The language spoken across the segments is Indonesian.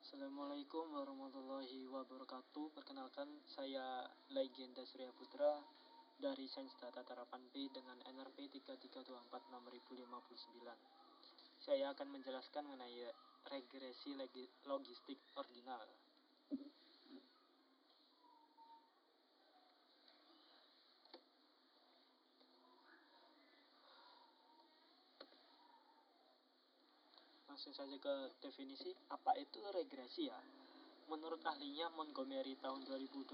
Assalamualaikum warahmatullahi wabarakatuh. Perkenalkan, saya Legenda Surya Putra dari Sains Data Terapan B dengan NRP 33246059. Saya akan menjelaskan mengenai regresi logistik ordinal. Langsung saja ke definisi. Apa itu regresi ya? Menurut ahlinya Montgomery tahun 2012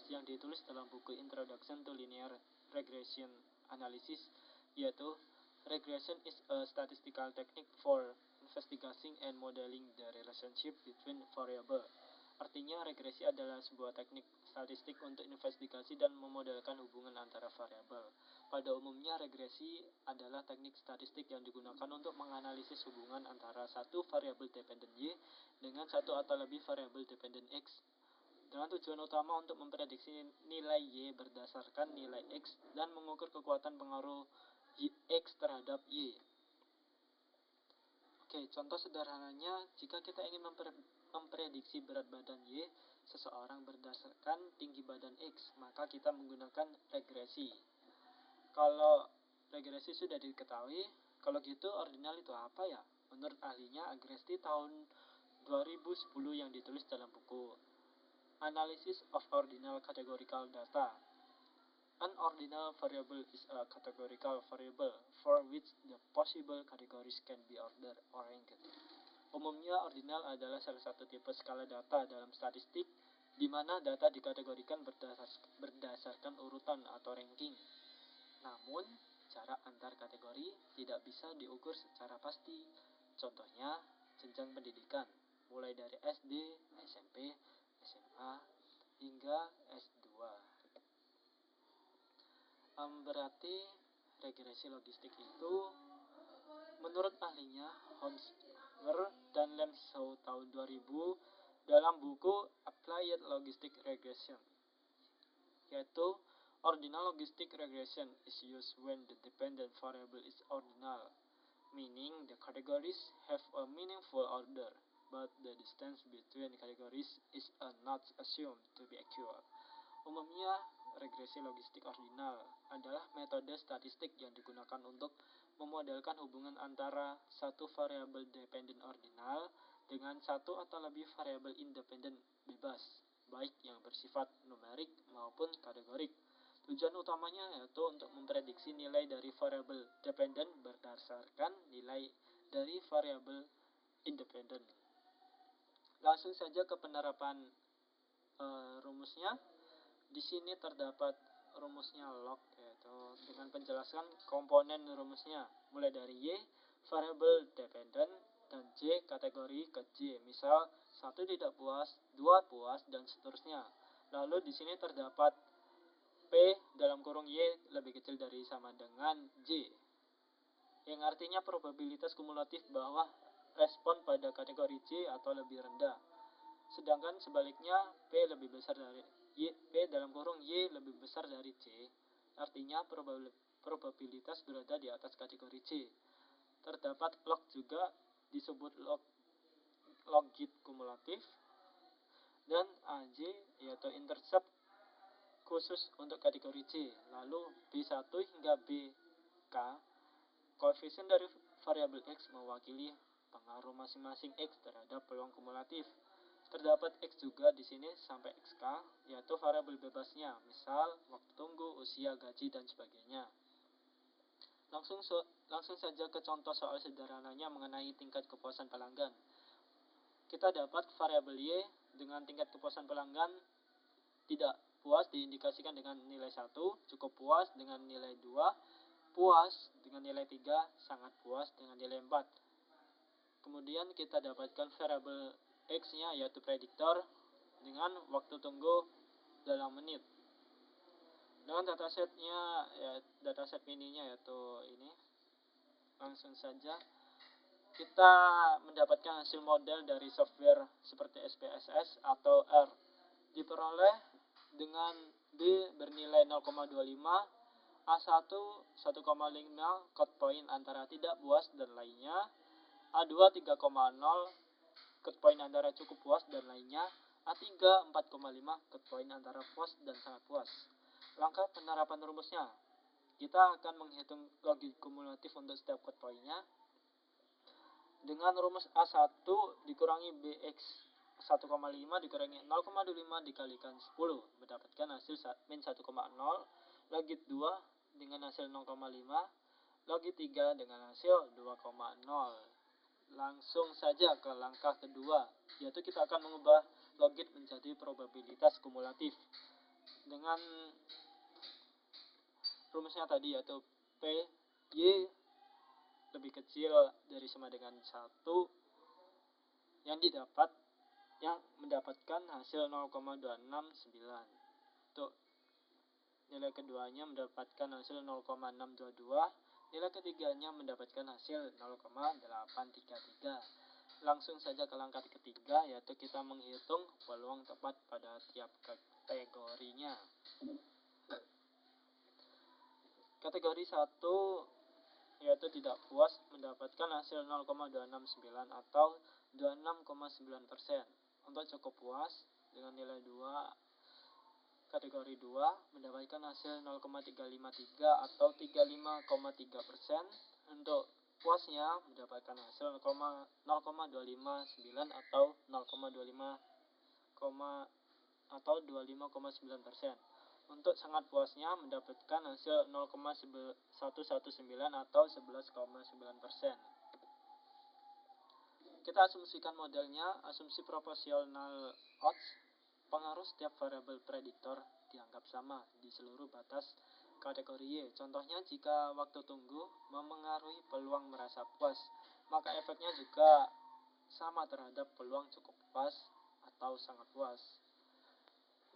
yang ditulis dalam buku Introduction to Linear Regression Analysis, yaitu regression is a statistical technique for investigating and modeling the relationship between variable. Artinya, regresi adalah sebuah teknik statistik untuk investigasi dan memodelkan hubungan antara variabel. Pada umumnya, regresi adalah teknik statistik yang digunakan untuk menganalisis hubungan antara satu variabel dependent Y dengan satu atau lebih variabel dependent X, dengan tujuan utama untuk memprediksi nilai Y berdasarkan nilai X dan mengukur kekuatan pengaruh X terhadap Y. Oke, contoh sederhananya, jika kita ingin memprediksi berat badan Y seseorang berdasarkan tinggi badan X, maka kita menggunakan regresi. Kalau regresi sudah diketahui, kalau gitu ordinal itu apa ya? Menurut ahlinya Agresti tahun 2010 yang ditulis dalam buku Analysis of Ordinal Categorical Data. An ordinal variable is a categorical variable for which the possible categories can be ordered or ranked. Umumnya, ordinal adalah salah satu tipe skala data dalam statistik di mana data dikategorikan berdasarkan urutan atau ranking. Namun, jarak antar kategori tidak bisa diukur secara pasti. Contohnya, jenjang pendidikan, mulai dari SD, SMP, SMA, hingga S2. Berarti regresi logistik itu menurut ahlinya Holmesler dan Lemsau tahun 2000 dalam buku Applied Logistic Regression, yaitu ordinal logistic regression is used when the dependent variable is ordinal, meaning the categories have a meaningful order, but the distance between categories is not assumed to be accurate. Umumnya, regresi logistik ordinal adalah metode statistik yang digunakan untuk memodelkan hubungan antara satu variabel dependent ordinal dengan satu atau lebih variabel independen bebas, baik yang bersifat numerik maupun kategorik. Tujuan utamanya yaitu untuk memprediksi nilai dari variabel dependent berdasarkan nilai dari variabel independen. Langsung saja ke penerapan rumusnya. Di sini terdapat rumusnya log, yaitu dengan penjelasan komponen rumusnya, mulai dari Y, variabel dependent, dan J, kategori ke J. Misal, 1 tidak puas, 2 puas, dan seterusnya. Lalu di sini terdapat P dalam kurung Y lebih kecil dari sama dengan J, yang artinya probabilitas kumulatif bahwa respon pada kategori J atau lebih rendah. Sedangkan sebaliknya, P lebih besar dari Y, P dalam kurung Y lebih besar dari C, artinya probabilitas berada di atas kategori C. Terdapat log juga disebut logit kumulatif, dan AJ yaitu intercept khusus untuk kategori C. Lalu B1 hingga BK, koefisien dari variabel X mewakili pengaruh masing-masing X terhadap peluang kumulatif. Terdapat X juga di sini sampai XK, yaitu variabel bebasnya, misal waktu tunggu, usia, gaji, dan sebagainya. Langsung saja ke contoh soal sederhananya mengenai tingkat kepuasan pelanggan. Kita dapat variabel Y dengan tingkat kepuasan pelanggan tidak puas diindikasikan dengan nilai 1, cukup puas dengan nilai 2, puas dengan nilai 3, sangat puas dengan nilai 4. Kemudian kita dapatkan variabel X-nya yaitu prediktor dengan waktu tunggu dalam menit. Dengan dataset mininya yaitu ini. Langsung saja kita mendapatkan hasil model dari software seperti SPSS atau R. Diperoleh dengan B bernilai 0,25, A1 1,5 cut point antara tidak puas dan lainnya, A2 3,0, cut point antara cukup puas dan lainnya. A3 4,5 cut point antara puas dan sangat puas. Langkah penerapan rumusnya, kita akan menghitung logit kumulatif untuk setiap cut point-nya dengan rumus A1 dikurangi BX 1,5 dikurangi 0,25 dikalikan 10 mendapatkan hasil min 1,0. Logit 2 dengan hasil 0,5, logit 3 dengan hasil 2,0. Langsung saja ke langkah kedua, yaitu kita akan mengubah logit menjadi probabilitas kumulatif dengan rumusnya tadi, yaitu PY lebih kecil dari sama dengan 1 yang mendapatkan hasil 0,269. Untuk nilai keduanya mendapatkan hasil 0,622, nilai ketiganya mendapatkan hasil 0,833. Langsung saja ke langkah ketiga, yaitu kita menghitung peluang tepat pada tiap kategorinya. Kategori 1 yaitu tidak puas mendapatkan hasil 0,269 atau 26,9%. Untuk cukup puas dengan nilai 2, kategori 2 mendapatkan hasil 0,353 atau 35,3%. Untuk puasnya mendapatkan hasil 0,259 atau 25,9%. Untuk sangat puasnya mendapatkan hasil 0,119 atau 11,9%. Kita asumsikan modelnya, asumsi proporsional odds. Pengaruh setiap variabel prediktor dianggap sama di seluruh batas kategori Y. Contohnya, jika waktu tunggu memengaruhi peluang merasa puas, maka efeknya juga sama terhadap peluang cukup puas atau sangat puas.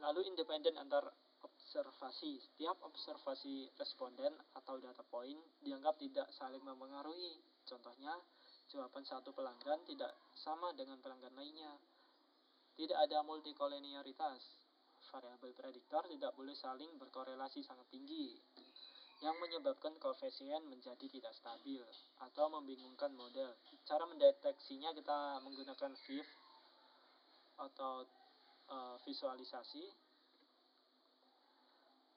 Lalu independen antar observasi. Setiap observasi responden atau data point dianggap tidak saling memengaruhi. Contohnya, jawaban satu pelanggan tidak sama dengan pelanggan lainnya. Tidak ada multikolinearitas. Variabel prediktor tidak boleh saling berkorelasi sangat tinggi, yang menyebabkan koefisien menjadi tidak stabil atau membingungkan model. Cara mendeteksinya kita menggunakan VIF atau visualisasi.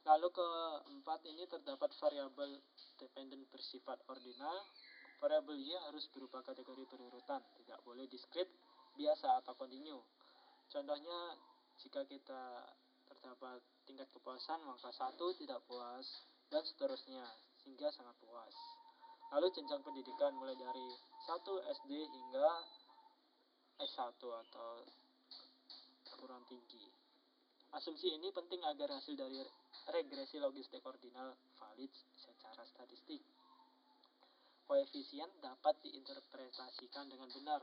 Lalu keempat, ini terdapat variabel dependent bersifat ordinal. Variabel Y harus berupa kategori berurutan, tidak boleh diskrit, biasa atau kontinu. Contohnya, jika kita terdapat tingkat kepuasan, maka 1 tidak puas, dan seterusnya, sehingga sangat puas. Lalu jenjang pendidikan mulai dari 1 SD hingga S1 atau perguruan tinggi. Asumsi ini penting agar hasil dari regresi logistik ordinal valid secara statistik. Koefisien dapat diinterpretasikan dengan benar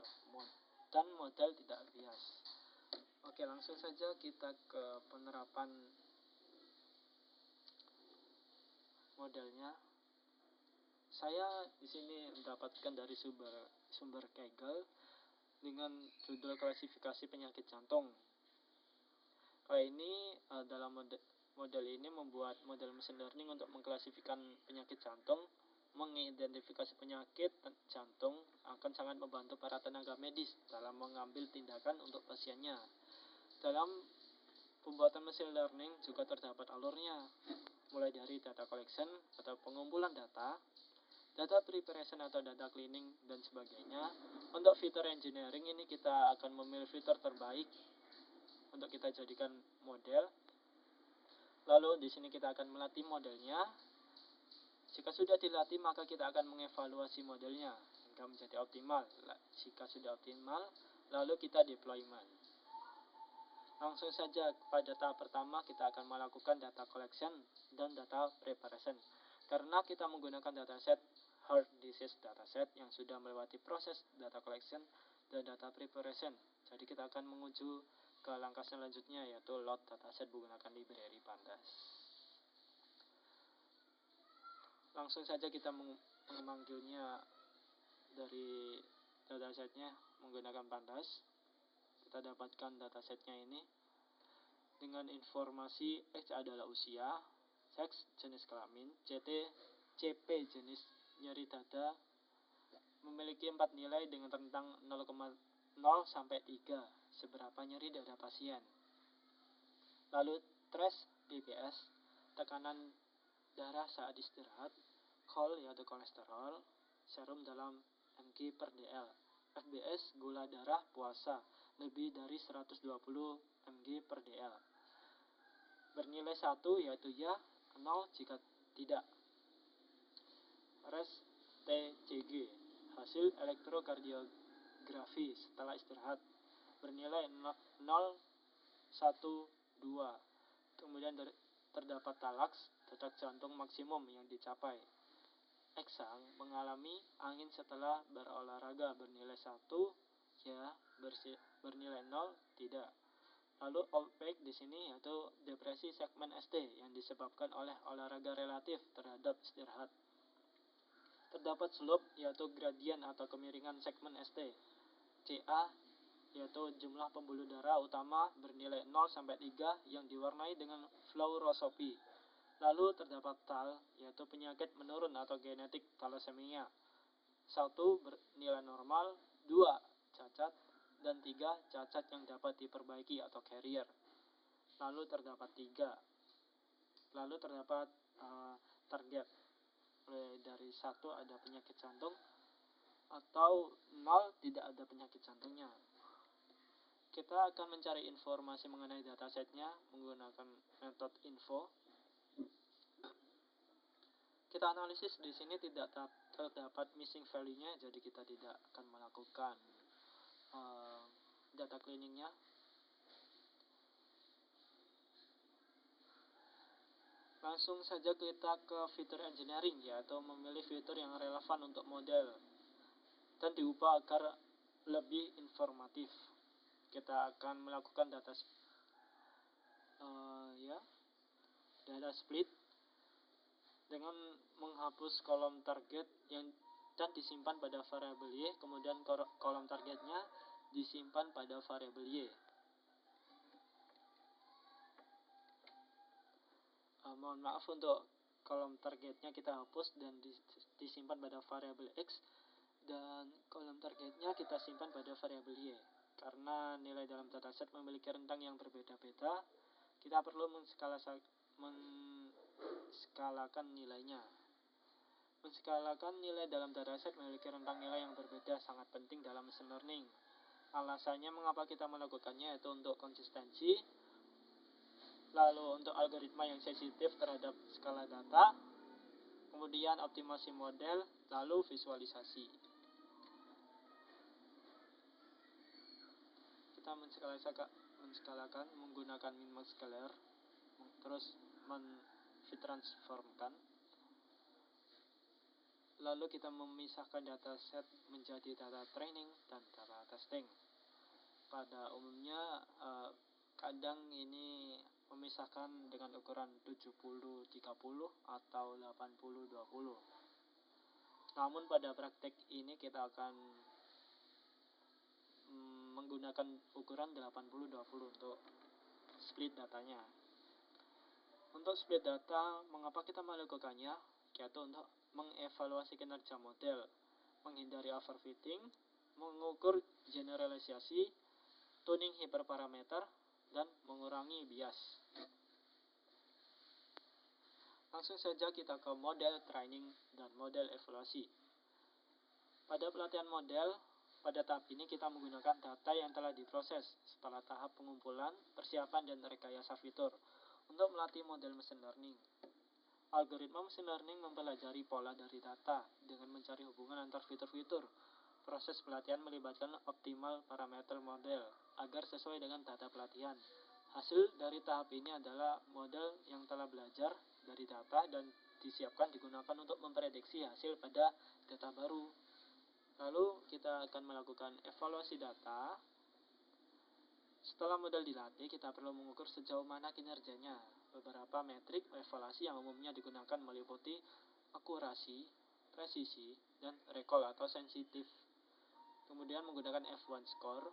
dan model tidak bias. Oke, langsung saja kita ke penerapan modelnya. Saya di sini mendapatkan dari sumber Kaggle dengan judul klasifikasi penyakit jantung. Kali ini dalam model ini membuat model machine learning untuk mengklasifikasikan penyakit jantung. Mengidentifikasi penyakit jantung akan sangat membantu para tenaga medis dalam mengambil tindakan untuk pasiennya. Dalam pembuatan machine learning juga terdapat alurnya, mulai dari data collection atau pengumpulan data preparation atau data cleaning, dan sebagainya. Untuk fitur engineering ini kita akan memilih fitur terbaik untuk kita jadikan model. Lalu di sini kita akan melatih modelnya. Jika sudah dilatih, maka kita akan mengevaluasi modelnya hingga menjadi optimal. Jika sudah optimal, lalu kita deployment. Langsung saja pada tahap pertama, kita akan melakukan data collection dan data preparation. Karena kita menggunakan dataset heart disease dataset yang sudah melewati proses data collection dan data preparation. Jadi kita akan menuju ke langkah selanjutnya, yaitu load dataset menggunakan library pandas. Langsung saja kita memanggilnya dari datasetnya menggunakan pandas. Kita dapatkan datasetnya ini dengan informasi X adalah usia, seks jenis kelamin, CP jenis nyeri dada, memiliki 4 nilai dengan rentang 0,0 0 sampai 3, seberapa nyeri dada pasien. Lalu thresh BPS, tekanan darah saat istirahat, KOL yaitu kolesterol, serum dalam mg per dl, FBS gula darah puasa lebih dari 120 mg per dl. Bernilai 1 yaitu ya, 0 jika tidak. Res TCG, hasil elektrokardiografi setelah istirahat, bernilai 0, 1, 2. Kemudian terdapat talaks, detak jantung maksimum yang dicapai. Eksang mengalami angin setelah berolahraga, bernilai 1 ya, bernilai 0 tidak. Lalu outbreak di sini yaitu depresi segmen ST yang disebabkan oleh olahraga relatif terhadap istirahat. Terdapat slope yaitu gradien atau kemiringan segmen ST. CA yaitu jumlah pembuluh darah utama bernilai 0 sampai 3 yang diwarnai dengan fluoroskopi. Lalu terdapat TAL yaitu penyakit menurun atau genetik thalassemia. 1 bernilai normal, 2 cacat, dan 3 cacat yang dapat diperbaiki atau carrier. Lalu terdapat target. Dari 1 ada penyakit jantung atau 0 tidak ada penyakit jantungnya. Kita akan mencari informasi mengenai datasetnya menggunakan metode info. Kita analisis di sini tidak terdapat missing value-nya, jadi kita tidak akan melakukan data cleaning-nya. Langsung saja kita ke fitur engineering, yaitu memilih fitur yang relevan untuk model dan diubah agar lebih informatif. Kita akan melakukan data split dengan menghapus kolom target dan disimpan pada variabel Y, kemudian kolom targetnya disimpan pada variabel Y. Mohon maaf, untuk kolom targetnya kita hapus dan disimpan pada variabel X, dan kolom targetnya kita simpan pada variabel Y. Karena nilai dalam dataset memiliki rentang yang berbeda-beda, kita perlu menskalakan nilainya. Menskalakan nilai dalam dataset memiliki rentang nilai yang berbeda sangat penting dalam machine learning. Alasannya mengapa kita melakukannya yaitu untuk konsistensi, lalu untuk algoritma yang sensitif terhadap skala data, kemudian optimasi model, lalu visualisasi. Kita menskalakan menggunakan min-max scalar, terus mentransformkan. Lalu kita memisahkan dataset menjadi data training dan data testing. Pada umumnya kadang ini memisahkan dengan ukuran 70-30 atau 80-20. Namun pada praktek ini kita akan menggunakan ukuran 80-20 untuk split datanya. Untuk split data, mengapa kita melakukannya? Yaitu untuk mengevaluasi kinerja model, menghindari overfitting, mengukur generalisasi, tuning hiperparameter, dan mengurangi bias. Langsung saja kita ke model training dan model evaluasi. Pada pelatihan model, pada tahap ini kita menggunakan data yang telah diproses setelah tahap pengumpulan, persiapan, dan rekayasa fitur untuk melatih model machine learning. Algoritma machine learning mempelajari pola dari data dengan mencari hubungan antar fitur-fitur. Proses pelatihan melibatkan optimal parameter model agar sesuai dengan data pelatihan. Hasil dari tahap ini adalah model yang telah belajar dari data dan disiapkan digunakan untuk memprediksi hasil pada data baru. Lalu kita akan melakukan evaluasi data. Setelah model dilatih, kita perlu mengukur sejauh mana kinerjanya. Beberapa metrik evaluasi yang umumnya digunakan meliputi akurasi, presisi, dan recall atau sensitif. Kemudian menggunakan F1 score,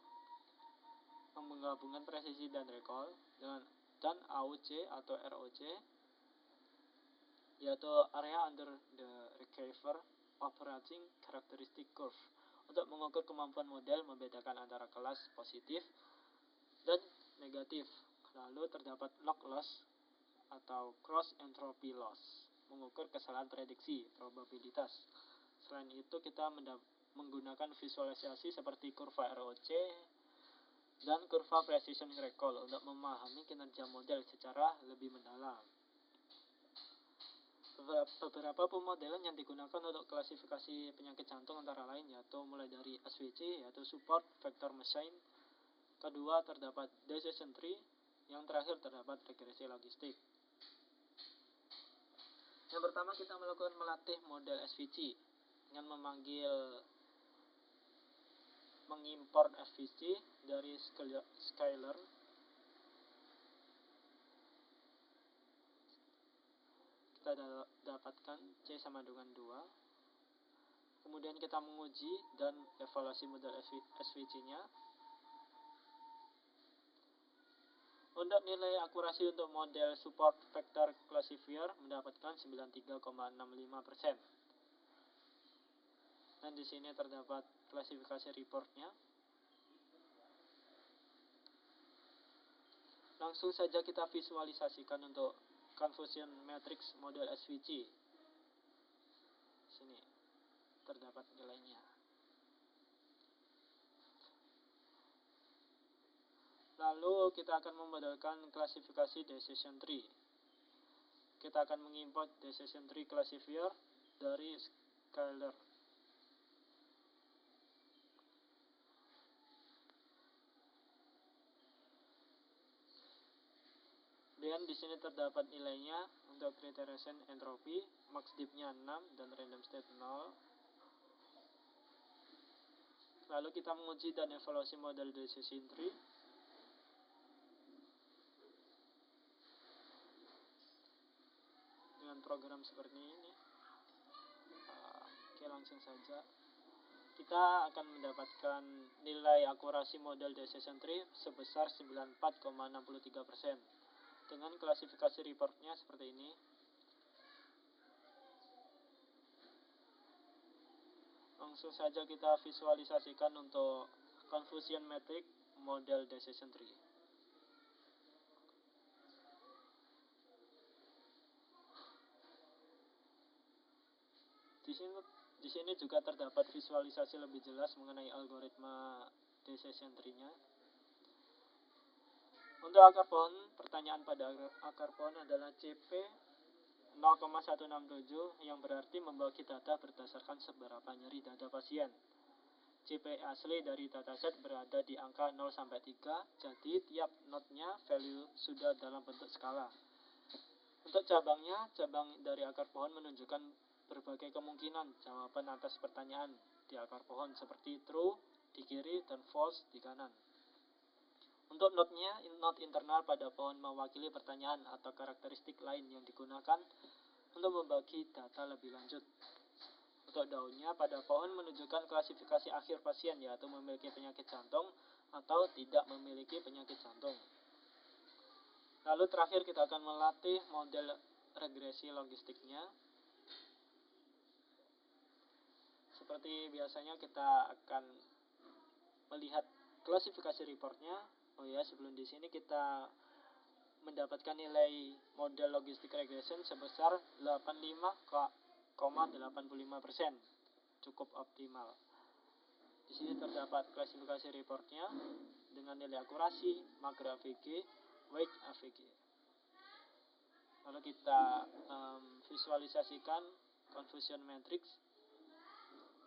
menggabungkan presisi dan recall dan AOC atau ROC, yaitu area under the receiver operating characteristic curve, untuk mengukur kemampuan model membedakan antara kelas positif dan negatif. Lalu terdapat log loss atau cross entropy loss, mengukur kesalahan prediksi, probabilitas. Selain itu kita menggunakan visualisasi seperti kurva ROC dan kurva precision recall untuk memahami kinerja model secara lebih mendalam. Beberapa pemodelan yang digunakan untuk klasifikasi penyakit jantung antara lain yaitu mulai dari SVC yaitu support vector machine, kedua terdapat decision tree, yang terakhir terdapat regresi logistik. Yang pertama kita melakukan melatih model SVC dengan mengimport SVC dari Scalar. Kita dapatkan C sama dengan 2. Kemudian kita menguji dan evaluasi model SVC-nya. Untuk nilai akurasi untuk model support vector classifier mendapatkan 93,65%. Dan di sini terdapat klasifikasi reportnya. Langsung saja kita visualisasikan untuk confusion matrix model SVC. Sini terdapat nilainya. Lalu kita akan memodelkan klasifikasi decision tree. Kita akan mengimport decision tree classifier dari Scalar. Dan di sini terdapat nilainya untuk criterization entropy, max dip-nya 6 dan random state 0. Lalu kita menguji dan evaluasi model decision tree. Dengan program seperti ini. Oke, langsung saja. Kita akan mendapatkan nilai akurasi model decision tree sebesar 94,63%. Dengan klasifikasi reportnya seperti ini. Langsung saja kita visualisasikan untuk confusion matrix model decision tree. Di sini juga terdapat visualisasi lebih jelas mengenai algoritma decision tree-nya. Untuk akar pohon, pertanyaan pada akar pohon adalah CP 0,167 yang berarti membagi data berdasarkan seberapa nyeri dada pasien. CP asli dari dataset berada di angka 0 sampai 3, jadi tiap node-nya value sudah dalam bentuk skala. Untuk cabang dari akar pohon menunjukkan berbagai kemungkinan jawaban atas pertanyaan di akar pohon seperti true di kiri dan false di kanan. Untuk node-nya, node internal pada pohon mewakili pertanyaan atau karakteristik lain yang digunakan untuk membagi data lebih lanjut. Untuk daunnya pada pohon menunjukkan klasifikasi akhir pasien yaitu memiliki penyakit jantung atau tidak memiliki penyakit jantung. Lalu terakhir kita akan melatih model regresi logistiknya. Seperti biasanya kita akan melihat klasifikasi reportnya. Oh ya, sebelum di sini kita mendapatkan nilai model logistik regression sebesar 85,85%, cukup optimal. Di sini terdapat klasifikasi reportnya dengan nilai akurasi, makro AVG, weight AVG. Lalu kita visualisasikan confusion matrix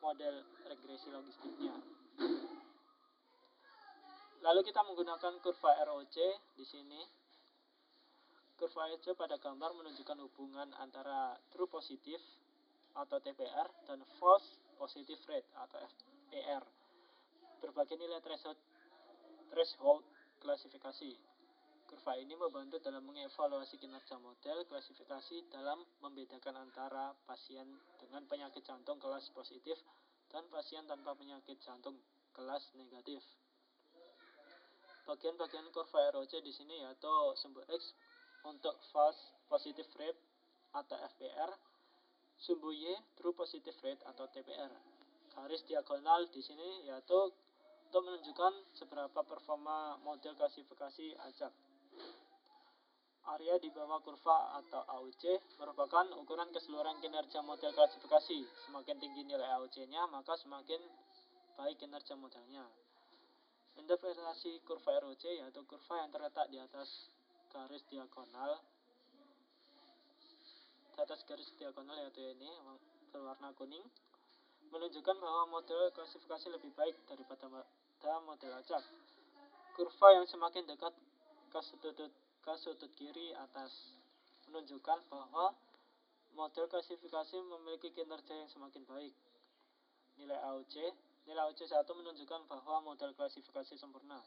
model regresi logistiknya. Lalu kita menggunakan kurva ROC di sini. Kurva ROC pada gambar menunjukkan hubungan antara true positif atau TPR dan false positive rate atau FPR. Berbagai nilai threshold klasifikasi. Kurva ini membantu dalam mengevaluasi kinerja model klasifikasi dalam membedakan antara pasien dengan penyakit jantung kelas positif dan pasien tanpa penyakit jantung kelas negatif. Bagian-bagian kurva ROC di sini yaitu sumbu X untuk false positive rate atau FPR, sumbu Y true positive rate atau TPR. garis diagonal di sini yaitu untuk menunjukkan seberapa performa model klasifikasi acak. Area di bawah kurva atau AUC merupakan ukuran keseluruhan kinerja model klasifikasi. Semakin tinggi nilai AUC-nya, maka semakin baik kinerja modelnya. Interpretasi kurva ROC yaitu kurva yang terletak di atas garis diagonal. Di atas garis diagonal yaitu ini berwarna kuning, menunjukkan bahwa model klasifikasi lebih baik daripada model acak. Kurva yang semakin dekat ke sudut kiri atas menunjukkan bahwa model klasifikasi memiliki kinerja yang semakin baik. Nilai AUC 1 menunjukkan bahwa model klasifikasi sempurna.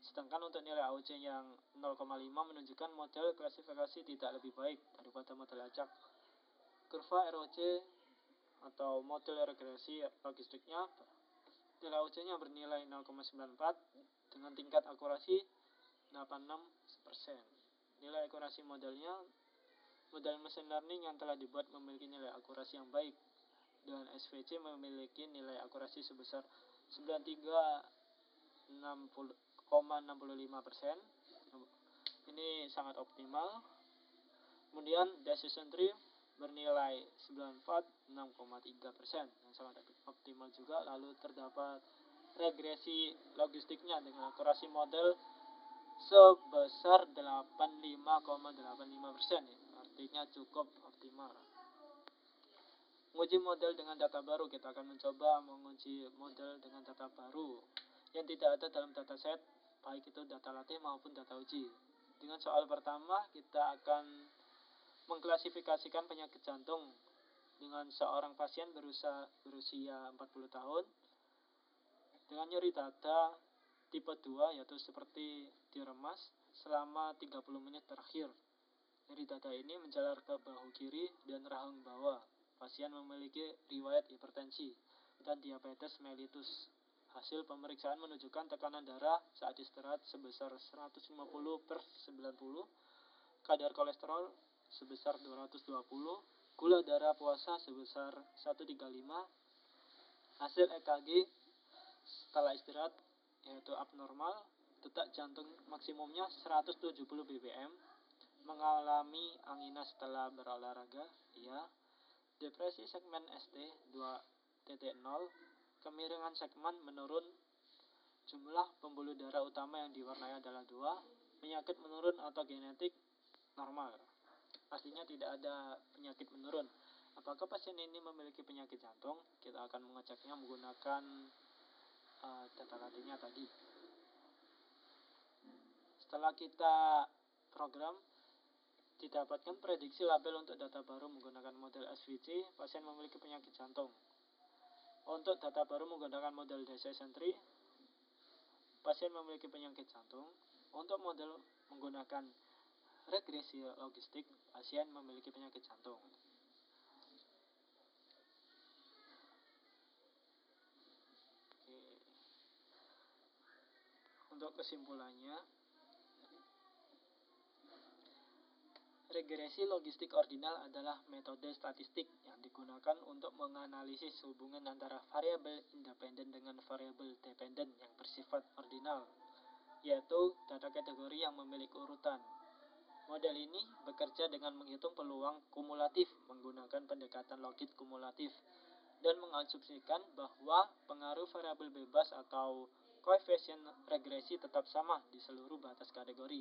Sedangkan untuk nilai AUC yang 0,5 menunjukkan model klasifikasi tidak lebih baik daripada model acak. Kurva ROC atau model regresi logistiknya, nilai AUC-nya bernilai 0,94 dengan tingkat akurasi 86%. Nilai akurasi modelnya, model mesin learning yang telah dibuat memiliki nilai akurasi yang baik, dan SVC memiliki nilai akurasi sebesar 93,65%. Ini sangat optimal. Kemudian decision tree bernilai 94,6,3%, yang sangat optimal juga. Lalu terdapat regresi logistiknya dengan akurasi model sebesar 85,85%, artinya cukup optimal. Menguji model dengan data baru, kita akan mencoba menguji model dengan data baru yang tidak ada dalam dataset, baik itu data latih maupun data uji. Dengan soal pertama, kita akan mengklasifikasikan penyakit jantung dengan seorang pasien berusia 40 tahun dengan nyeri dada tipe 2, yaitu seperti diremas selama 30 menit terakhir. Nyeri dada ini menjalar ke bahu kiri dan rahang bawah. Pasien memiliki riwayat hipertensi dan diabetes mellitus. Hasil pemeriksaan menunjukkan tekanan darah saat istirahat sebesar 150/90, kadar kolesterol sebesar 220, gula darah puasa sebesar 135, hasil EKG setelah istirahat yaitu abnormal, detak jantung maksimumnya 170 bpm, mengalami angina setelah berolahraga, ya. Depresi segmen ST 2.0, kemiringan segmen menurun, jumlah pembuluh darah utama yang diwarnai adalah 2, penyakit menurun atau genetik normal. Pastinya tidak ada penyakit menurun. Apakah pasien ini memiliki penyakit jantung? Kita akan mengeceknya menggunakan data latihnya tadi. Setelah kita program, didapatkan prediksi label untuk data baru menggunakan model SVC, pasien memiliki penyakit jantung. Untuk data baru menggunakan model decision tree, pasien memiliki penyakit jantung. Untuk model menggunakan regresi logistik, pasien memiliki penyakit jantung. Untuk kesimpulannya, regresi logistik ordinal adalah metode statistik yang digunakan untuk menganalisis hubungan antara variabel independen dengan variabel dependen yang bersifat ordinal, yaitu data kategori yang memiliki urutan. Model ini bekerja dengan menghitung peluang kumulatif menggunakan pendekatan logit kumulatif dan mengasumsikan bahwa pengaruh variabel bebas atau koefisien regresi tetap sama di seluruh batas kategori.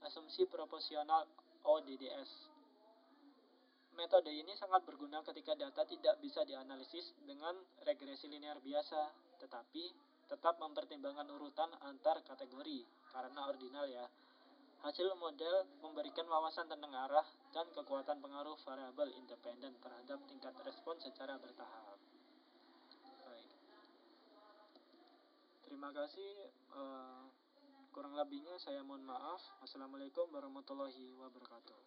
Asumsi proporsional ODDS. Metode ini sangat berguna ketika data tidak bisa dianalisis dengan regresi linear biasa, tetapi tetap mempertimbangkan urutan antar kategori karena ordinal, ya. Hasil model memberikan wawasan tentang arah dan kekuatan pengaruh variabel independen terhadap tingkat respon secara bertahap. Baik. Terima kasih. Kurang lebihnya saya mohon maaf. Wassalamualaikum warahmatullahi wabarakatuh.